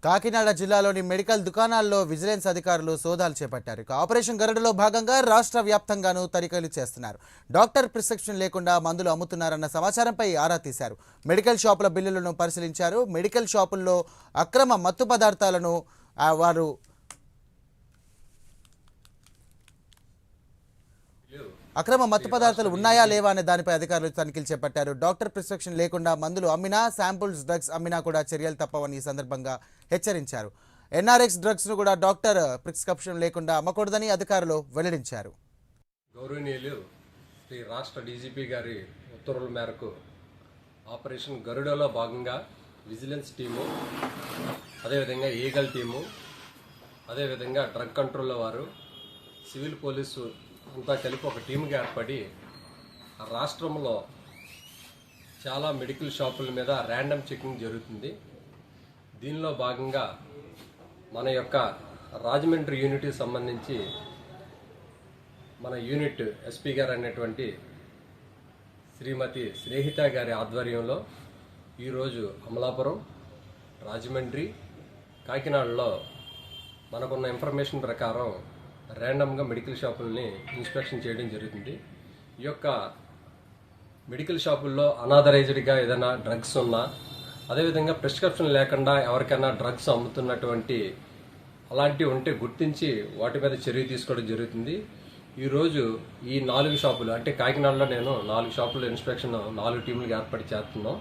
కాకినాడ జిల్లాలోని మెడికల్ దుకాణాల్లో విజిలెన్స్ అధికారులు సోదాలు చేపట్టారు. ఆపరేషన్ గరుడలో భాగంగా రాష్ట్ర వ్యాప్తంగానూ తనిఖీలు చేస్తున్నారు. డాక్టర్ ప్రిస్క్రిప్షన్ లేకుండా మందులు అమ్ముతున్నారన్న సమాచారంపై ఆరా తీశారు. మెడికల్ షాపుల బిల్లులను పరిశీలించారు. మెడికల్ షాపుల్లో అక్రమ మత్తు పదార్థాలను వారు అక్రమ మత్తు పదార్థాలు ఉన్నాయా లేవా అనే దానిపై అధికారులు తనిఖీలు చేపట్టారు. డాక్టర్ ప్రిస్క్రిప్షన్ లేకుండా మందులు అమ్మినా, శాంపుల్స్ డ్రగ్స్ అమ్మినా కూడా చర్యలు తప్పవని ఈ సందర్భంగా హెచ్చరించారు. ఎన్ఆర్ఎక్స్ డ్రగ్స్ ను కూడా డాక్టర్ ప్రిస్క్రిప్షన్ లేకుండా అమ్మకూడదని అధికారులు వెల్లడించారు. గౌరవనీయులు శ్రీ రాష్ట్ర డీజీపీ గారి ఉత్తర్వుల మేరకు ఆపరేషన్ గరుడలో భాగంగా విజిలెన్స్ టీము, అదేవిధంగా ఈగల్ టీము, అదేవిధంగా డ్రగ్ కంట్రోల్ వారు, సివిల్ పోలీసు అంతా కలిపి ఒక టీముగా ఏర్పడి రాష్ట్రంలో చాలా మెడికల్ షాపుల మీద ర్యాండమ్ చెకింగ్ జరుగుతుంది. దీనిలో భాగంగా మన యొక్క రాజమండ్రి యూనిట్కి సంబంధించి మన యూనిట్ ఎస్పీ గారు అనేటువంటి శ్రీమతి స్నేహిత గారి ఆధ్వర్యంలో ఈరోజు అమలాపురం, రాజమండ్రి, కాకినాడలో మనకున్న ఇన్ఫర్మేషన్ ప్రకారం ర్యాండమ్గా మెడికల్ షాపుల్ని ఇన్స్పెక్షన్ చేయడం జరుగుతుంది. ఈ యొక్క మెడికల్ షాపుల్లో అనాథరైజ్డ్గా ఏదైనా డ్రగ్స్ ఉన్నా, అదేవిధంగా ప్రిస్క్రిప్షన్ లేకుండా ఎవరికైనా డ్రగ్స్ అమ్ముతున్నటువంటి అలాంటివి ఉంటే గుర్తించి వాటి మీద చర్య తీసుకోవడం జరుగుతుంది. ఈరోజు ఈ 4 షాపులు, అంటే కాకినాడలో నేను 4 షాపుల్లో ఇన్స్పెక్షన్ 4 టీములుగా ఏర్పాటు చేస్తున్నాం.